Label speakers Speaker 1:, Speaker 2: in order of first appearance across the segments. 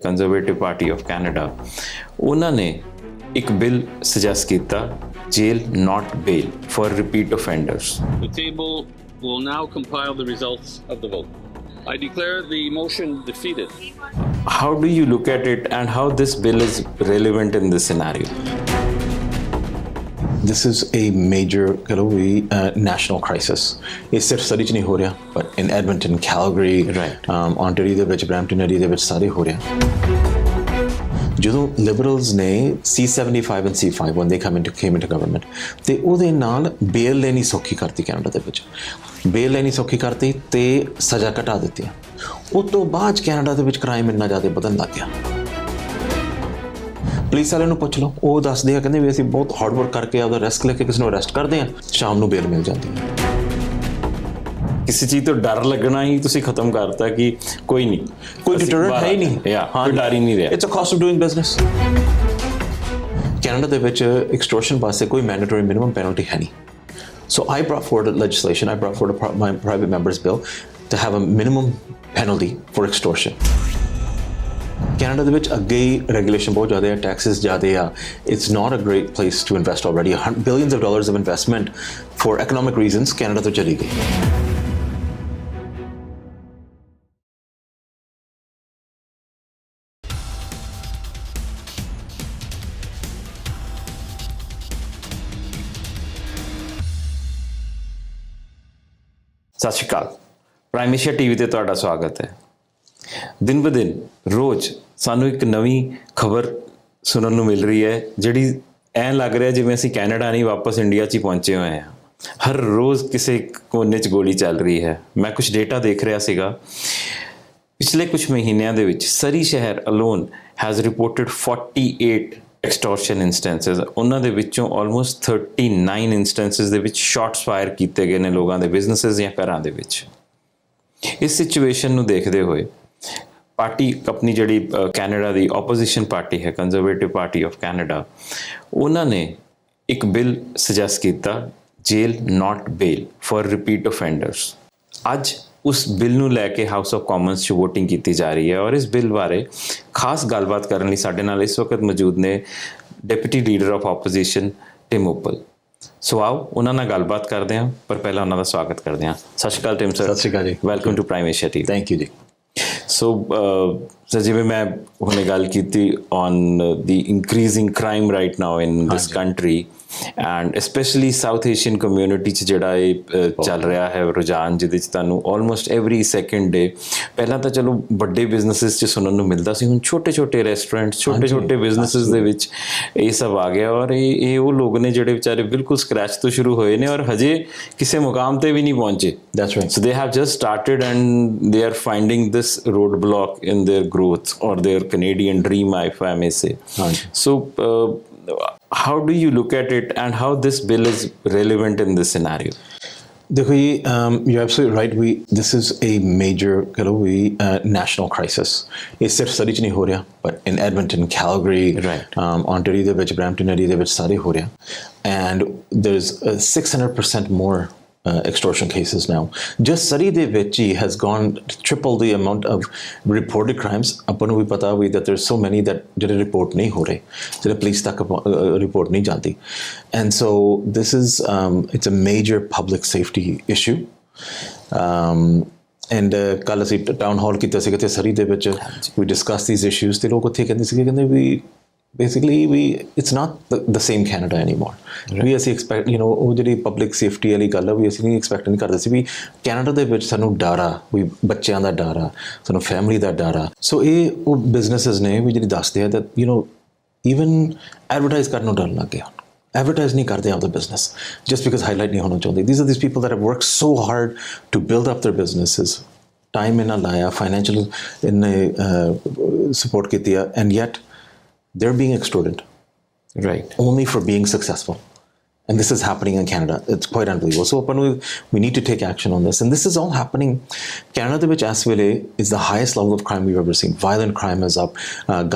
Speaker 1: Conservative party of Canada ਉਹਨਾਂ ਨੇ ਇੱਕ ਬਿੱਲ ਸੁਜੈਸਟ ਕੀਤਾ jail not bail for repeat offenders.
Speaker 2: The table will now compile the results of the vote. I declare the motion defeated.
Speaker 1: How do you look at it and how this bill is relevant in this scenario?
Speaker 3: This is a major national crisis. ਇਹ ਸਿਰਫ ਸਰੀ 'ਚ ਨਹੀਂ ਹੋ ਰਿਹਾ, but in Edmonton, Calgary, Ontario ਦੇ ਵਿੱਚ, Brampton area ਦੇ ਵਿੱਚ ਸਾਰੇ ਹੋ ਰਿਹਾ। ਜਦੋਂ ਲਿਬਰਲਸ ਨੇ C75 and C5 when they came into government ਤੇ ਉਹਦੇ ਨਾਲ ਬੇਲ ਲੈਣੀ ਸੌਖੀ ਕਰਤੀ ਕੈਨੇਡਾ ਦੇ ਵਿੱਚ, ਬੇਲ ਲੈਣੀ ਸੌਖੀ ਕਰਤੀ ਤੇ ਸਜ਼ਾ ਘਟਾ ਦਿੱਤੀ। ਉਸ ਤੋਂ ਬਾਅਦ ਕੈਨੇਡਾ ਦੇ ਵਿੱਚ ਕ੍ਰਾਈਮ ਇੰਨਾ ਜ਼ਿਆਦਾ ਵਧਣ ਲੱਗ ਗਿਆ। ਪੁਲਿਸ ਵਾਲਿਆਂ ਨੂੰ ਪੁੱਛ ਲਓ, ਉਹ ਦੱਸਦੇ ਆ, ਕਹਿੰਦੇ ਵੀ ਅਸੀਂ ਬਹੁਤ ਹਾਰਡ ਵਰਕ ਕਰਕੇ ਆਪਦਾ ਰਿਸਕ ਲੈ ਕੇ ਕਿਸੇ ਨੂੰ ਅਰੈਸਟ ਕਰਦੇ ਹਾਂ, ਸ਼ਾਮ ਨੂੰ ਬੇਲ ਮਿਲ ਜਾਂਦੀ ਹੈ।
Speaker 1: ਕਿਸੇ ਚੀਜ਼ ਤੋਂ ਡਰ ਲੱਗਣਾ ਹੀ ਤੁਸੀਂ ਖਤਮ ਕਰਤਾ ਕਿ ਕੋਈ ਨਹੀਂ,
Speaker 3: ਕੋਈ ਡਿਟਰੈਂਟ ਹੈ ਹੀ ਨਹੀਂ,
Speaker 1: ਕੋਈ ਡਰ ਹੀ ਨਹੀਂ ਰਿਹਾ।
Speaker 3: It's a cost of doing business. Canada ਦੇ ਵਿੱਚ ਐਕਸਟੋਰਸ਼ਨ ਵਾਸਤੇ ਕੋਈ ਮੈਂਡੇਟਰੀ ਮਿਨੀਮਮ ਪੈਨਲਟੀ ਹੈ ਨਹੀਂ। So I brought forward legislation, I brought forward my private member's bill to have a minimum penalty for extortion. Canada ਦੇ ਵਿੱਚ ਅੱਗੇ ਹੀ regulation ਬਹੁਤ ਜ਼ਿਆਦਾ ਹੈ, ਟੈਕਸਿਸ ਜ਼ਿਆਦਾ ਆ। It's not a great place to invest already. Billions of dollars of investment for economic reasons Canada ਤੋਂ ਚਲੀ ਗਈ।
Speaker 1: ਸਤਿ ਸ਼੍ਰੀ ਅਕਾਲ, ਪ੍ਰਾਈਮੇਸ਼ੀਆ ਟੀਵੀ ਤੇ ਤੁਹਾਡਾ ਸਵਾਗਤ ਹੈ। ਦਿਨ ਬ ਦਿਨ ਰੋਜ਼ ਸਾਨੂੰ ਇੱਕ ਨਵੀਂ ਖਬਰ ਸੁਣਨ ਨੂੰ ਮਿਲ ਰਹੀ ਹੈ, ਜਿਹੜੀ ਐਂ ਲੱਗ ਰਿਹਾ ਜਿਵੇਂ ਅਸੀਂ ਕੈਨੇਡਾ ਨਹੀਂ ਵਾਪਸ ਇੰਡੀਆ 'ਚ ਹੀ ਪਹੁੰਚੇ ਹੋਏ ਹਾਂ। ਹਰ ਰੋਜ਼ ਕਿਸੇ ਕੋਨੇ 'ਚ ਗੋਲੀ ਚੱਲ ਰਹੀ ਹੈ। ਮੈਂ ਕੁਝ ਡੇਟਾ ਦੇਖ ਰਿਹਾ ਸੀਗਾ, ਪਿਛਲੇ ਕੁਝ ਮਹੀਨਿਆਂ ਦੇ ਵਿੱਚ ਸਰੀ ਸ਼ਹਿਰ alone has reported 48 extortion instances। ਉਹਨਾਂ ਦੇ ਵਿੱਚੋਂ ਆਲਮੋਸਟ 39 instances ਦੇ ਵਿੱਚ ਸ਼ਾਟਸ ਫਾਇਰ ਕੀਤੇ ਗਏ ਨੇ ਲੋਕਾਂ ਦੇ ਬਿਜ਼ਨੈਸਿਸ ਜਾਂ ਘਰਾਂ ਦੇ ਵਿੱਚ। ਇਸ ਸਿਚੁਏਸ਼ਨ ਨੂੰ ਦੇਖਦੇ ਹੋਏ ਪਾਰਟੀ ਆਪਣੀ ਜਿਹੜੀ ਕੈਨੇਡਾ ਦੀ ਆਪੋਜੀਸ਼ਨ ਪਾਰਟੀ ਹੈ, ਕੰਜ਼ਰਵੇਟਿਵ ਪਾਰਟੀ ਆਫ ਕੈਨੇਡਾ, ਉਹਨਾਂ ਨੇ ਇੱਕ ਬਿੱਲ ਸੁਜੈਸਟ ਕੀਤਾ jail not bail for repeat offenders। ਅੱਜ ਉਸ ਬਿੱਲ ਨੂੰ ਲੈ ਕੇ ਹਾਊਸ ਆਫ ਕਾਮਨਸ 'ਚ ਵੋਟਿੰਗ ਕੀਤੀ ਜਾ ਰਹੀ ਹੈ ਔਰ ਇਸ ਬਿੱਲ ਬਾਰੇ ਖਾਸ ਗੱਲਬਾਤ ਕਰਨ ਲਈ ਸਾਡੇ ਨਾਲ ਇਸ ਵਕਤ ਮੌਜੂਦ ਨੇ deputy leader of opposition Tim Uppal. So ਆਓ ਉਹਨਾਂ ਨਾਲ ਗੱਲਬਾਤ ਕਰਦੇ ਹਾਂ, ਪਰ ਪਹਿਲਾਂ ਉਹਨਾਂ ਦਾ ਸਵਾਗਤ ਕਰਦੇ ਹਾਂ। ਸਤਿ ਸ਼੍ਰੀ ਅਕਾਲ ਟਿਮ ਸਰ।
Speaker 3: ਸਤਿ ਸ਼੍ਰੀ ਅਕਾਲ ਜੀ,
Speaker 1: welcome to Prime Asia TV.
Speaker 3: Thank you ਜੀ।
Speaker 1: ਸੋ ਸਰ, ਜਿਵੇਂ ਮੈਂ ਹੁਣੇ ਗੱਲ ਕੀਤੀ on the increasing crime right now in this country and specially South Asian community 'ਚ ਜਿਹੜਾ ਇਹ ਚੱਲ ਰਿਹਾ ਹੈ ਰੁਝਾਨ, ਜਿਹਦੇ 'ਚ ਤੁਹਾਨੂੰ ਆਲਮੋਸਟ ਐਵਰੀ ਸੈਕਿੰਡ ਡੇ, ਪਹਿਲਾਂ ਤਾਂ ਚਲੋ ਵੱਡੇ ਬਿਜ਼ਨਸਿਸ 'ਚ ਸੁਣਨ ਨੂੰ ਮਿਲਦਾ ਸੀ, ਹੁਣ ਛੋਟੇ ਛੋਟੇ ਰੈਸਟੋਰੈਂਟ, ਛੋਟੇ ਛੋਟੇ ਬਿਜ਼ਨਸਿਸ ਦੇ ਵਿੱਚ ਇਹ ਸਭ ਆ ਗਿਆ। ਔਰ ਇਹ ਉਹ ਲੋਕ ਨੇ ਜਿਹੜੇ ਵਿਚਾਰੇ ਬਿਲਕੁਲ ਸਕ੍ਰੈਚ ਤੋਂ ਸ਼ੁਰੂ ਹੋਏ ਨੇ ਔਰ ਹਜੇ ਕਿਸੇ ਮੁਕਾਮ 'ਤੇ ਵੀ ਨਹੀਂ ਪਹੁੰਚੇ।
Speaker 3: That's right.
Speaker 1: So they have just started and they are finding this roadblock in their growth or their Canadian dream, if I may say. So how do you look at it and how this bill is relevant in this scenario?
Speaker 3: देखो ये you're absolutely right. This is a major national crisis. ये सिर्फ सरी 'ਚ ਨਹੀਂ ਹੋ ਰਿਹਾ, but in Edmonton, Calgary, Ontario ਦੇ ਵਿੱਚ, Brampton area ਦੇ ਵਿੱਚ ਸਾਰੇ ਹੋ ਰਿਹਾ। And there's 600% more extortion cases now. Just Surrey de Vichi has gone triple the amount of reported crimes. Apan nu bhi pata hui that there's so many that jehde report nahi ho rahe, jehde police tak report nahi jati. And so this is it's a major public safety issue. And ਕੱਲ ਅਸੀਂ town hall ਕੀਤਾ ਸੀ ਕਿਤੇ ਸਰੀ ਦੇ ਵਿੱਚ, we discussed these issues ਤੇ ਲੋਕ ਉੱਥੇ ਕਹਿੰਦੇ ਵੀ basically it's not the same Canada anymore. We ਅਸੀਂ expect ਉਹ ਜਿਹੜੀ ਪਬਲਿਕ ਸੇਫਟੀ ਵਾਲੀ ਗੱਲ ਆ ਵੀ ਅਸੀਂ ਨਹੀਂ ਐਕਸਪੈਕਟ ਨਹੀਂ ਕਰਦੇ ਸੀ ਵੀ ਕੈਨੇਡਾ ਦੇ ਵਿੱਚ ਸਾਨੂੰ ਡਰ ਆ, ਵੀ ਬੱਚਿਆਂ ਦਾ ਡਰ ਆ, ਸਾਨੂੰ ਫੈਮਿਲੀ ਦਾ ਡਰ ਆ। ਸੋ ਇਹ ਉਹ ਬਿਜ਼ਨਸਿਸ ਨੇ ਵੀ ਜਿਹੜੀ ਦੱਸਦੇ ਆ that even ਐਡਵਰਟਾਈਜ਼ ਕਰਨ ਨੂੰ ਡਰ ਲੱਗ ਗਿਆ। ਐਡਵਰਟਾਈਜ਼ ਨਹੀਂ ਕਰਦੇ ਆਪਦਾ ਬਿਜ਼ਨਸ just because ਹਾਈਲਾਈਟ ਨਹੀਂ ਹੋਣਾ ਚਾਹੁੰਦੇ। These are these people that have worked so hard to build up their businesses, time ਇਹਨਾਂ ਲਾਇਆ, financial ਇਹਨੇ support ਕੀਤੀ ਆ, and yet they're being extorted,
Speaker 1: right,
Speaker 3: only for being successful. And this is happening in Canada. It's quite unbelievable. So we need to take action on this. And this is all happening. Canada which as well is the highest level of crime we've ever seen. Violent crime is up,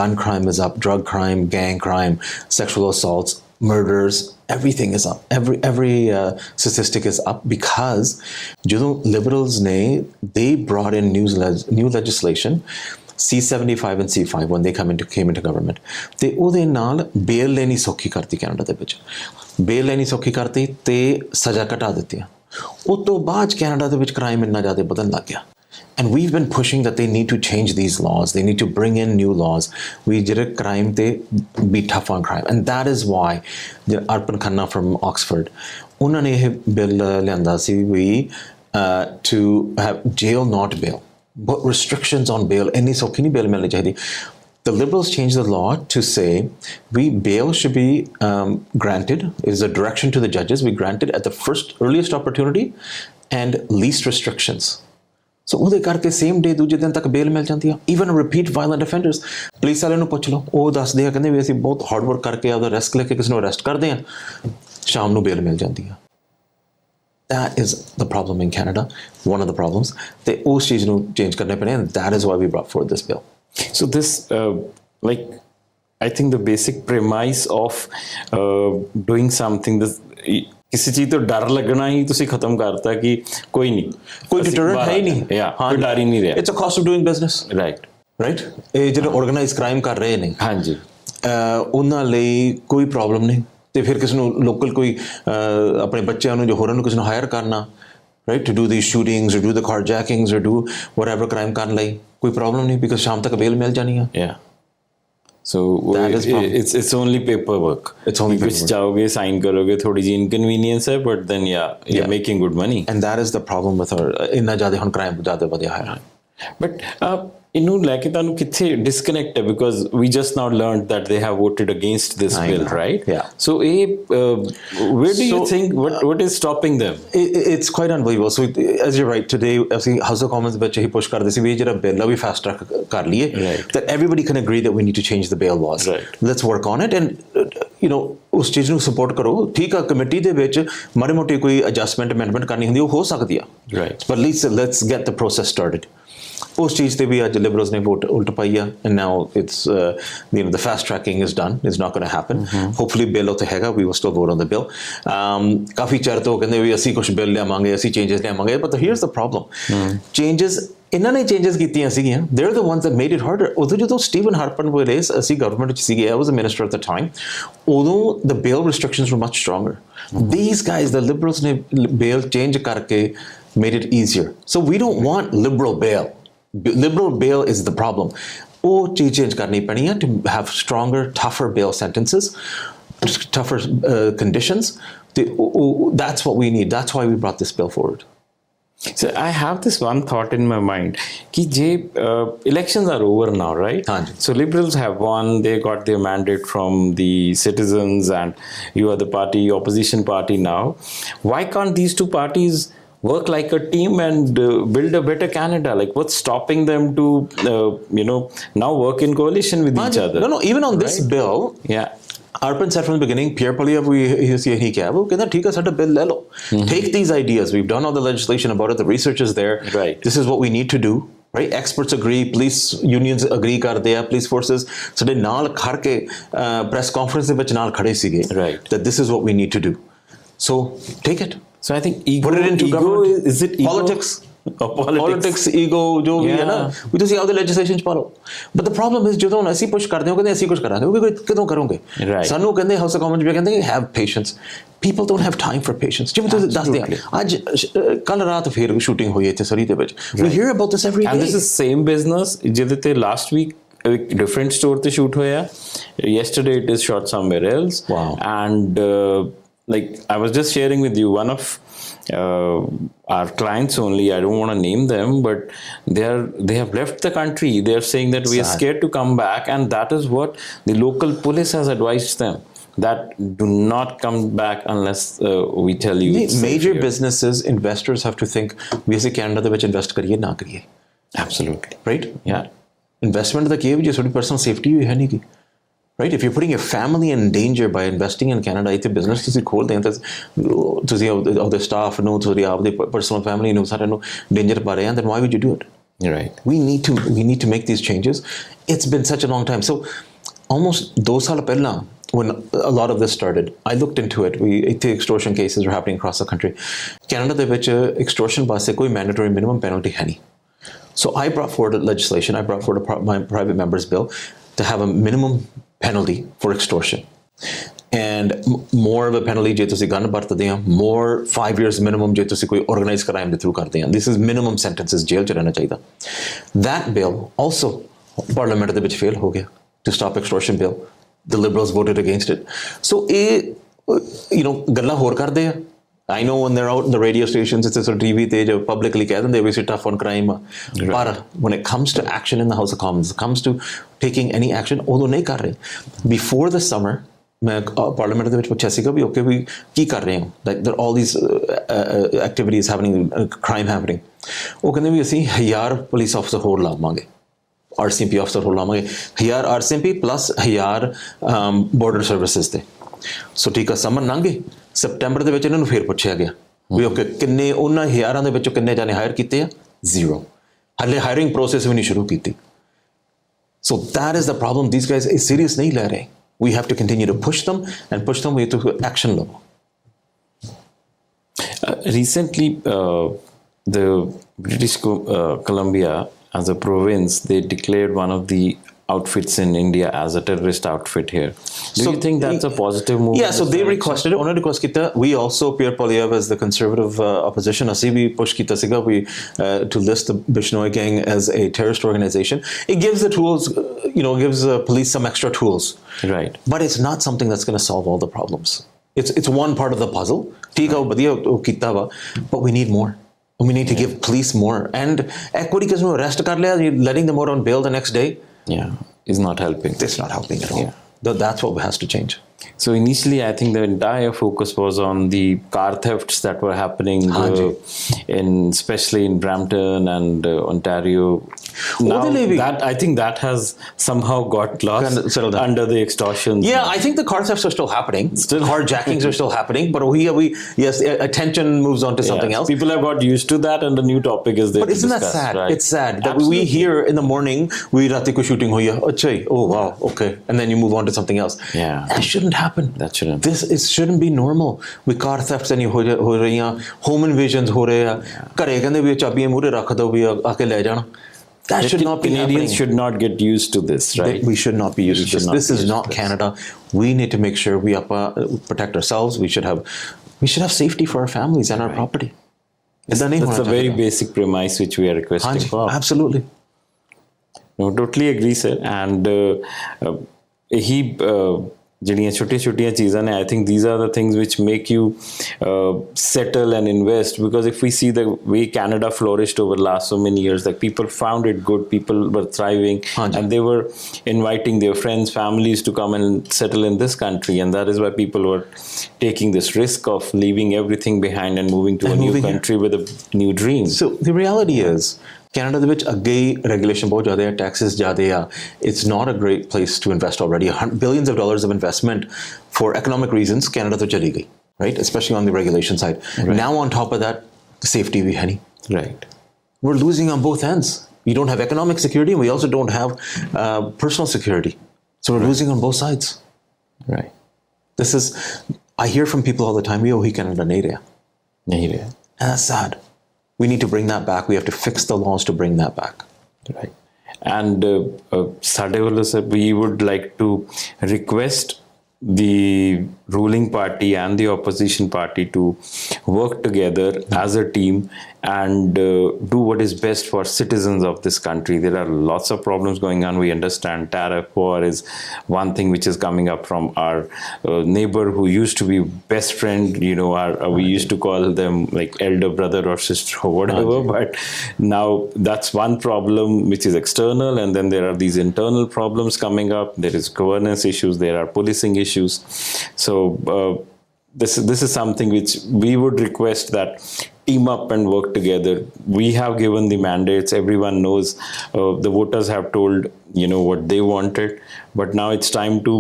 Speaker 3: gun crime is up, drug crime, gang crime, sexual assaults, murders, everything is up. Every statistic is up because ਜਦੋਂ liberals ਨੇ they brought in new legislation C75 and C5 when they came into government, ਤੇ ਉਹਦੇ ਨਾਲ ਬੇਲ ਲੈਣੀ ਸੌਖੀ ਕਰਤੀ Canada ਦੇ ਵਿੱਚ, ਬੇਲ ਲੈਣੀ ਸੌਖੀ ਕਰਤੀ ਤੇ ਸਜ਼ਾ ਘਟਾ ਦਿੱਤੀਆਂ। ਉਸ ਤੋਂ ਬਾਅਦ ਕੈਨੇਡਾ ਦੇ ਵਿੱਚ ਕ੍ਰਾਈਮ ਇੰਨਾ ਜ਼ਿਆਦਾ ਵਧਣ ਲੱਗ ਗਿਆ। And we've been pushing that they need to change these laws. They need to bring in new laws. We did a crime, they be tough on crime. And that is why Arpan Khanna from Oxford, ਉਹਨਾਂ ਨੇ ਇਹ bill ਲਿਆਂਦਾ ਸੀ to have jail not bail. But restrictions on bail, any ਸੌਖੀ ਨਹੀਂ bail ਮਿਲਣੀ ਚਾਹੀਦੀ। The Liberals changed the law to say bail should be granted. It is a direction to the judges. We grant it at the earliest opportunity and least restrictions. So ਉਹਦੇ ਕਰਕੇ same day ਦੂਜੇ ਦਿਨ ਤੱਕ ਬੇਲ ਮਿਲ ਜਾਂਦੀ ਆ। Even repeat violent offenders, police ਵਾਲਿਆਂ ਨੂੰ ਪੁੱਛ ਲਓ, ਉਹ ਦੱਸਦੇ ਆ ਕਹਿੰਦੇ ਵੀ ਅਸੀਂ ਬਹੁਤ ਹਾਰਡ ਵਰਕ ਕਰਕੇ ਆਪਦਾ ਰਿਸਕ ਲੈ ਕੇ ਕਿਸੇ ਨੂੰ ਅਰੈਸਟ ਕਰਦੇ ਆ, ਸ਼ਾਮ ਨੂੰ ਬੇਲ ਮਿਲ ਜਾਂਦੀ ਆ। That is the problem in Canada, one of the problems, ਤੇ ਉਸ ਚੀਜ਼ ਨੂੰ ਚੇਂਜ ਕਰਨੇ ਪੈਣੇ, and that is why we brought forward this bill.
Speaker 1: So this I think the basic premise of doing something, this ਕਿਸੇ ਚੀਜ਼ ਤੋਂ ਡਰ ਲੱਗਣਾ ਹੀ ਤੁਸੀਂ ਖਤਮ ਕਰਤਾ ਕਿ ਕੋਈ ਨਹੀਂ,
Speaker 3: ਕੋਈ ਡਿਟਰੈਂਟ ਹੈ ਹੀ ਨਹੀਂ,
Speaker 1: ਕੋਈ ਡਰ ਹੀ ਨਹੀਂ ਰਿਹਾ।
Speaker 3: It's a cost of doing business, right. ਇਹ ਜਿਹੜੇ ਆਰਗੇਨਾਈਜ਼ਡ ਕ੍ਰਾਈਮ ਕਰ ਰਹੇ ਨੇ, ਹਾਂਜੀ, ਉਹਨਾਂ ਲਈ ਕੋਈ ਪ੍ਰੋਬਲਮ ਨਹੀਂ। ਤੇ ਫਿਰ ਕਿਸੇ ਨੂੰ ਲੋਕਲ ਕੋਈ ਆਪਣੇ ਬੱਚਿਆਂ ਨੂੰ ਜਾਂ ਹੋਰਾਂ ਨੂੰ ਕਿਸੇ ਨੂੰ ਹਾਇਰ ਕਰਨਾ, right, to do the shootings, do the carjackings, do whatever crime ਕਰਨ ਲਈ ਕੋਈ ਪ੍ਰੋਬਲਮ ਨਹੀਂ, ਬਿਕਾਜ਼ ਸ਼ਾਮ ਤੱਕ ਬੇਲ ਮਿਲ ਜਾਣੀ ਆ।
Speaker 1: So it's only paperwork. It's only paperwork. Which जाओगे sign करोगे, थोड़ी जी inconvenience है, but then you're making good money.
Speaker 3: And that is the problem with our इतना ज़्यादा हम crime ज़्यादा बढ़िया है।
Speaker 1: But इन्हों लेके तानु किथे disconnect है, because we just now learned that they have voted against this bill, right?
Speaker 3: Yeah.
Speaker 1: So where do you think what is stopping them?
Speaker 3: It's quite unbelievable. So as you're right, today ਅਸੀਂ House of Commons ਵਿੱਚ ਹੀ push ਕਰਦੇ ਸੀ ਵੀ ਜਿਹੜਾ bill ਆ ਵੀ fast track ਕਰ ਲਈਏ, that everybody can agree that we need to change the bail laws.
Speaker 1: Right.
Speaker 3: Let's work on it, and ਉਸ ਚੀਜ਼ ਨੂੰ ਸਪੋਰਟ ਕਰੋ। ਠੀਕ ਆ, ਕਮੇਟੀ ਦੇ ਵਿੱਚ ਮਾੜੀ ਮੋਟੀ ਕੋਈ ਐਡਜਸਟਮੈਂਟ ਅਮੈਂਡਮੈਂਟ ਕਰਨੀ ਹੁੰਦੀ, ਉਹ ਹੋ ਸਕਦੀ ਆ,
Speaker 1: right,
Speaker 3: but let's get the process started. ਉਸ ਚੀਜ਼ ਤੇ ਵੀ ਅੱਜ ਲਿਬਰਲਸ ਨੇ ਵੋਟ ਉਲਟ ਪਾਈ ਆ, and now it's the fast tracking is done. It's not going to happen. Hopefully bill ਉੱਥੇ ਹੈਗਾ, we will still vote on the bill. ਕਾਫੀ ਚਿਰ ਤੋਂ ਕਹਿੰਦੇ ਵੀ ਅਸੀਂ ਕੁਝ ਬਿੱਲ ਲਿਆਵਾਂਗੇ, ਅਸੀਂ ਚੇਂਜਸ ਲਿਆਵਾਂਗੇ, but here's the problem. Changes ਇਹਨਾਂ ਨੇ ਚੇਂਜਸ ਕੀਤੀਆਂ ਸੀਗੀਆਂ, they're the ones that made it harder. ਉਦੋਂ ਜਦੋਂ ਸਟੀਵਨ ਹਾਰਪਰ ਵੇਲੇ ਅਸੀਂ ਗਵਰਨਮੈਂਟ ਵਿੱਚ ਸੀਗੇ, I was a minister at the time, ਉਦੋਂ the bail restrictions were much stronger. These guys, the liberals ਨੇ bail change ਕਰਕੇ made it easier. So we don't want liberal bail. Liberal bail is the problem. ਉਹ ਚੀਜ਼ change ਕਰਨੀ ਪੈਣੀ ਹੈ to have stronger, tougher bail sentences, tougher conditions. That's what we need. That's why we brought this bill forward.
Speaker 1: So I have this one thought in my mind कि जे elections are over now, right? So Liberals have won, they got their mandate from the citizens, and you are the party, opposition party now. Why can't these two parties work like a team and build a better Canada? Like, what's stopping them to now work in coalition with each other?
Speaker 3: No, even on this bill, Arpan said from the beginning, Pierre Poilievre, he said, ठीक है, साडा bill ले लो. Take these ideas. We've done all the legislation about it. The research is there.
Speaker 1: Right.
Speaker 3: This is what we need to do. Right? Experts agree. Police unions agree करते हैं. Police forces साडे नाल खड़ के press conference ਦੇ ਵਿੱਚ ਨਾਲ ਖੜੇ ਸੀਗੇ.
Speaker 1: Right.
Speaker 3: That this is what we need to do. So take it.
Speaker 1: So I think ego,
Speaker 3: put it into government.
Speaker 1: Is it ego?
Speaker 3: Politics. Politics, ego, ਜੋ ਵੀ ਹੈ ਨਾ, ਵੀ ਤੁਸੀਂ ਆਪਦੇ ਲੈਜਿਸਲੇਸ਼ਨ ਚ ਪਾ ਲਓ। But the problem is ਜਦੋਂ ਅਸੀਂ ਪੁਸ਼ ਕਰਦੇ ਹਾਂ, ਕਹਿੰਦੇ ਅਸੀਂ ਕੁਝ ਕਰਾਂਗੇ, ਉਹ ਕਦੋਂ ਕਰੋਗੇ? ਸਾਨੂੰ ਕਹਿੰਦੇ ਹਾਊਸ ਆਫ ਕਾਮਨਸ ਵੀ ਕਹਿੰਦੇ have patience. People don't have time for patience. ਜਿਵੇਂ ਤੁਸੀਂ ਦੱਸਦੇ ਆ, ਅੱਜ ਕੱਲ ਰਾਤ ਫੇਰ ਸ਼ੂਟਿੰਗ ਹੋਈ ਇੱਥੇ ਸਰੀ ਦੇ ਵਿੱਚ. We hear about this every day.
Speaker 1: And this is same business ਜਿਹਦੇ ਤੇ last week different store ਤੇ shoot ਹੋਇਆ. Yesterday it is shot somewhere else.
Speaker 3: Wow.
Speaker 1: And like I was just sharing with you, one of our clients only, I don't want to name them, but they have left the country. They are saying that we are scared to come back, and that is what the local police has advised them, that do not come back unless we tell you.
Speaker 3: Major businesses, investors have to think, we as Canada ਦੇ ਵਿੱਚ invest ਕਰੀਏ ਨਾ ਕਰੀਏ।
Speaker 1: Absolutely.
Speaker 3: Right?
Speaker 1: Yeah.
Speaker 3: Investment ਦਾ ਕੀ ਹੈ, ਜੇ ਤੁਹਾਡੀ personal safety ਹੋਈ ਹੈ ਨਹੀਂ ਕੀ। Right? If you're putting your family in danger by investing in Canada, it's a business ਤੁਸੀਂ ਖੋਲਦੇ ਹੋ, ਤੁਸੀਂ ਆਪਦੇ staff ਨੂੰ, ਤੁਸੀਂ ਆਪਦੇ personal family ਨੂੰ ਸਾਰਿਆਂ ਨੂੰ danger ਪਾ ਰਹੇ ਹੋ, then why would you do it?
Speaker 1: Right.
Speaker 3: We need to make these changes. It's been such a long time. So almost 2 ਸਾਲ ਪਹਿਲਾਂ, when a lot of this started, I looked into it. ਇੱਥੇ extortion cases are happening across the country. Canada ਦੇ ਵਿੱਚ extortion ਵਾਸਤੇ ਕੋਈ mandatory minimum penalty ਹੈ ਨਹੀਂ। So I brought forward legislation. I brought forward my private member's bill to have a minimum penalty for extortion. And more of a penalty ਜੇ ਤੁਸੀਂ gun ਵਰਤਦੇ ਆ, more 5 years minimum ਜੇ ਤੁਸੀਂ ਕੋਈ organized crime ਦੇ through ਕਰਦੇ ਆ. This is minimum sentences, jail 'ਚ ਰਹਿਣਾ ਚਾਹੀਦਾ. That bill also parliament ਦੇ ਵਿੱਚ fail ਹੋ ਗਿਆ to stop extortion bill. The Liberals voted against it. So ਗੱਲਾਂ ਹੋਰ ਕਰਦੇ ਆ. I know when they're out in the radio stations, it's a TV they publicly ਕਹਿ ਦਿੰਦੇ we tough on crime. But when it comes to action in the House of Commons, it comes to taking any action, ਉਦੋਂ ਨਹੀਂ ਕਰ ਰਹੇ. Before the summer, ਮੈਂ parliament ਦੇ ਵਿੱਚ ਪੁੱਛਿਆ ਸੀਗਾ ਵੀ ਓਕੇ ਵੀ ਕੀ ਕਰ ਰਹੇ ਹੋ, like there all these activities happening, crime happening. ਉਹ ਕਹਿੰਦੇ ਵੀ ਅਸੀਂ 1000 ਪੁਲਿਸ ਅਫਸਰ ਹੋਰ ਲਾਵਾਂਗੇ, RCMP ਅਫਸਰ ਹੋਰ ਲਾਵਾਂਗੇ, 1000 RCMP plus 1000 border services ਤੇ. ਸੋ ਠੀਕ ਆ, ਸਮਰ ਲੰਘ ਗਏ, ਸਪਟੈਂਬਰ ਦੇ ਵਿੱਚ ਇਹਨਾਂ ਨੂੰ ਫੇਰ ਪੁੱਛਿਆ ਗਿਆ ਵੀ ਓਕੇ ਕਿੰਨੇ ਉਹਨਾਂ 1000 ਦੇ ਵਿੱਚੋਂ ਕਿੰਨੇ ਜਾਣੇ ਹਾਇਰ ਕੀਤੇ ਆ? 0. ਹਾਲੇ ਹਾਇਰਿੰਗ ਪ੍ਰੋਸੈਸ ਵੀ ਨਹੀਂ ਸ਼ੁਰੂ ਕੀਤੀ. So that is the problem. These guys is serious ਨਹੀਂ ਲੈ ਰਹੇ. We have to continue to push them and push them to action level.
Speaker 1: Recently, the British Columbia as a province, they declared one of the outfits in India as a terrorist outfit here. Do you think that's a positive move?
Speaker 3: Yeah, so they requested it. ਉਹਨਾਂ request ਕੀਤਾ. We also, Pierre Poilievre as the conservative opposition, ਅਸੀਂ ਵੀ push ਕੀਤਾ ਸੀਗਾ to list the Bishnoi gang as a terrorist organization. It gives the tools, gives police some extra tools.
Speaker 1: Right.
Speaker 3: But it's not something that's going to solve all the problems. It's one part of the puzzle. ਠੀਕ ਆ, ਵਧੀਆ ਕੀਤਾ ਵਾ, but we need more. We need to give police more. And equity because ਨੂੰ arrest ਕਰ ਲਿਆ, letting them out on bail the next day.
Speaker 1: Yeah, is not helping.
Speaker 3: It's not helping at all.
Speaker 1: Yeah.
Speaker 3: That's what has to change.
Speaker 1: So initially, I think the entire focus was on the car thefts that were happening, especially in Brampton and Ontario. Now, I think that has somehow got lost under the extortions.
Speaker 3: Yeah, I think the car thefts are still happening. Still, carjackings are still happening. But yes, attention moves on to something else.
Speaker 1: People have got used to that, and the new topic is there.
Speaker 3: But isn't that sad? Right? It's sad that we hear in the morning we rati ko shooting hui hai. Oh wow, okay, and then you move on to something else.
Speaker 1: Yeah,
Speaker 3: that shouldn't happen.
Speaker 1: That shouldn't.
Speaker 3: This shouldn't be normal. We car thefts and ho rahiyan, home invasions ho rahe hai. Ghare kande vi chabiyan mure rakh do, vi aake le jana. That should not be happening.
Speaker 1: Canadians should not get used to this, right?
Speaker 3: We should not be used to this. This is not Canada. We need to make sure we protect ourselves. We should have safety for our families and our property.
Speaker 1: That's a very basic premise which we are requesting for.
Speaker 3: Absolutely.
Speaker 1: No, totally agree, sir. And ਜਿਹੜੀਆਂ ਛੋਟੀਆਂ ਚੀਜ਼ਾਂ ਨੇ, I think these are the things which make you settle and invest, because if we see the way Canada flourished over the last so many years, like people found it good, people were thriving, and they were inviting their friends, families to come and settle in this country, and that is why people were taking this risk of leaving everything behind and moving to a new country with a new dream.
Speaker 3: So the reality is, Canada ਦੇ ਵਿੱਚ ਅੱਗੇ regulation ਬਹੁਤ ਜ਼ਿਆਦਾ ਹੈ, taxes ਜ਼ਿਆਦਾ ਆ. It's not a great place to invest already. Billions of dollars of investment for economic reasons, Canada ਤੋਂ ਚਲੀ ਗਈ, right? Especially on the regulation side. Right. Now on top of that, the safety ਵੀ ਹੈ ਨਹੀਂ.
Speaker 1: Right.
Speaker 3: We're losing on both ends. We don't have economic security, and we also don't have personal security. So we're losing on both sides.
Speaker 1: Right.
Speaker 3: I hear from people all the time, he Canada nahi reha. And that's sad. We need to bring that back. We have to fix the laws to bring that back.
Speaker 1: Right. And we would like to request the ruling party and the opposition party to work together as a team and do what is best for citizens of this country. There are lots of problems going on. We understand tariff war is one thing which is coming up from our neighbor who used to be best friend, we used to call them like elder brother or sister or whatever, but now that's one problem which is external, and then there are these internal problems coming up. There is governance issues, there are policing issues. So this is something which we would request that team up and work together. We have given the mandates. Everyone knows the voters have told what they wanted, but now it's time to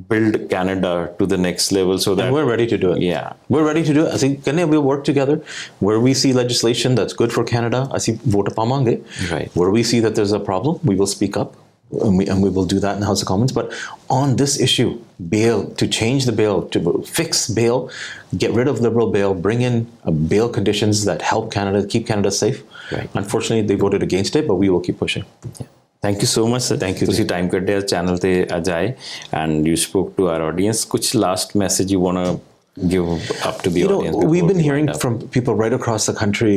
Speaker 1: build Canada to the next level, so that,
Speaker 3: and we're ready to do it.
Speaker 1: Yeah,
Speaker 3: we're ready to do it. I think we'll work together. Where we see legislation that's good for Canada, I see vote pamange.
Speaker 1: Right.
Speaker 3: Where we see that there's a problem, we will speak up. and we will do that in the House of Commons. But on this issue, bail, to change the bail, to fix bail, get rid of liberal bail, bring in bail conditions that help Canada, keep Canada safe.
Speaker 1: Right.
Speaker 3: Unfortunately, they voted against it, but we will keep pushing.
Speaker 1: Thank you so much sir, thank you ਤੁਸੀਂ time ਕੱਢਿਆ channel ਤੇ ਅੱਜ ਆਏ and you spoke to our audience. ਕੁਝ last message you want to give up to the audience?
Speaker 3: We've been hearing from people right across the country.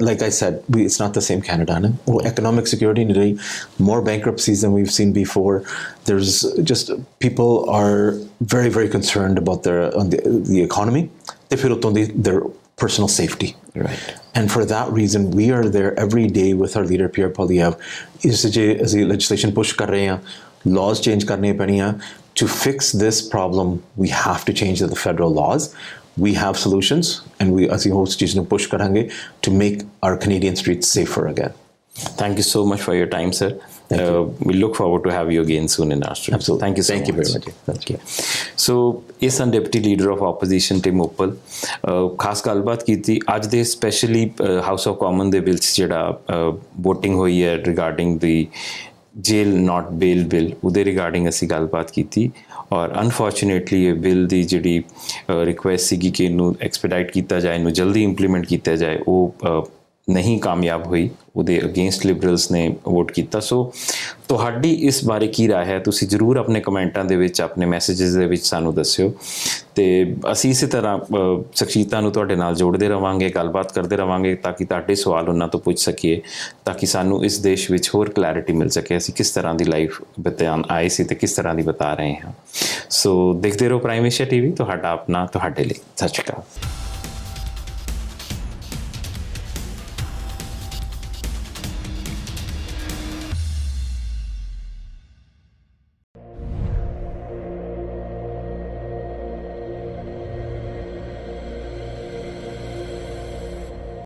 Speaker 3: Like I said, it's not the same Canada. No? Economic security, more bankruptcies than we've seen before. There's just people are very, very concerned about the economy. Their personal safety.
Speaker 1: Right.
Speaker 3: And for that reason, we are there every day with our leader, Pierre Poilievre. Is the legislation push kar rahe hain, laws change karne paniyan. To fix this problem, we have to change the federal laws. We have solutions, and we, as host चीज़ ਨੂੰ push करेंगे to make our Canadian streets safer again.
Speaker 1: Thank you so much for your time, sir. We look forward to have you again soon in our studio.
Speaker 3: Absolutely.
Speaker 1: Thank you so much.
Speaker 3: Thank you very much. Thank you.
Speaker 1: So, ਇਸ ਹਨ deputy leader of opposition Tim Uppal. ਖਾਸ ਗੱਲਬਾਤ ਕੀਤੀ ਅੱਜ ਦੇ specially House of Common ਦੇ bill 'ਚ ਜਿਹੜਾ ਵੋਟਿੰਗ ਹੋਈ ਹੈ regarding the jail not bail bill, ਉਹਦੇ ਰਿਗਾਰਡਿੰਗ ਅਸੀਂ ਗੱਲਬਾਤ ਕੀਤੀ ਔਰ ਅਨਫੋਰਚੂਨੇਟਲੀ ਇਹ ਬਿੱਲ ਦੀ ਜਿਹੜੀ ਰਿਕੁਐਸਟ ਸੀਗੀ ਕਿ ਇਹਨੂੰ ਐਕਸਪੀਡਾਈਟ ਕੀਤਾ ਜਾਏ, ਇਹਨੂੰ ਜਲਦੀ ਇੰਪਲੀਮੈਂਟ ਕੀਤਾ ਜਾਏ, ਉਹ ਨਹੀਂ ਕਾਮਯਾਬ ਹੋਈ. ਉਹਦੇ ਅਗੇਂਸਟ ਲਿਬਰਲਸ ਨੇ ਵੋਟ ਕੀਤਾ. ਸੋ ਤੁਹਾਡੀ ਇਸ ਬਾਰੇ ਕੀ ਰਾਏ ਹੈ? ਤੁਸੀਂ ਜ਼ਰੂਰ ਆਪਣੇ ਕਮੈਂਟਾਂ ਦੇ ਵਿੱਚ, ਆਪਣੇ ਮੈਸੇਜਸ ਦੇ ਵਿੱਚ ਸਾਨੂੰ ਦੱਸਿਓ ਅਤੇ ਅਸੀਂ ਇਸੇ ਤਰ੍ਹਾਂ ਸ਼ਖਸੀਅਤਾਂ ਨੂੰ ਤੁਹਾਡੇ ਨਾਲ ਜੋੜਦੇ ਰਹਾਂਗੇ, ਗੱਲਬਾਤ ਕਰਦੇ ਰਹਾਂਗੇ ਤਾਂ ਕਿ ਤੁਹਾਡੇ ਸਵਾਲ ਉਹਨਾਂ ਤੋਂ ਪੁੱਛ ਸਕੀਏ, ਤਾਂ ਕਿ ਸਾਨੂੰ ਇਸ ਦੇਸ਼ ਵਿੱਚ ਹੋਰ ਕਲੈਰਿਟੀ ਮਿਲ ਸਕੇ ਅਸੀਂ ਕਿਸ ਤਰ੍ਹਾਂ ਦੀ ਲਾਈਫ ਬਿਤਾਉਣ ਆਏ ਸੀ ਅਤੇ ਕਿਸ ਤਰ੍ਹਾਂ ਦੀ ਬਤਾ ਰਹੇ ਹਾਂ. ਸੋ ਦੇਖਦੇ ਰਹੋ ਪ੍ਰਾਈਮ ਏਸ਼ੀਆ TV, ਤੁਹਾਡਾ ਆਪਣਾ, ਤੁਹਾਡੇ ਲਈ. ਸਤਿ ਸ਼੍ਰੀ ਅਕਾਲ.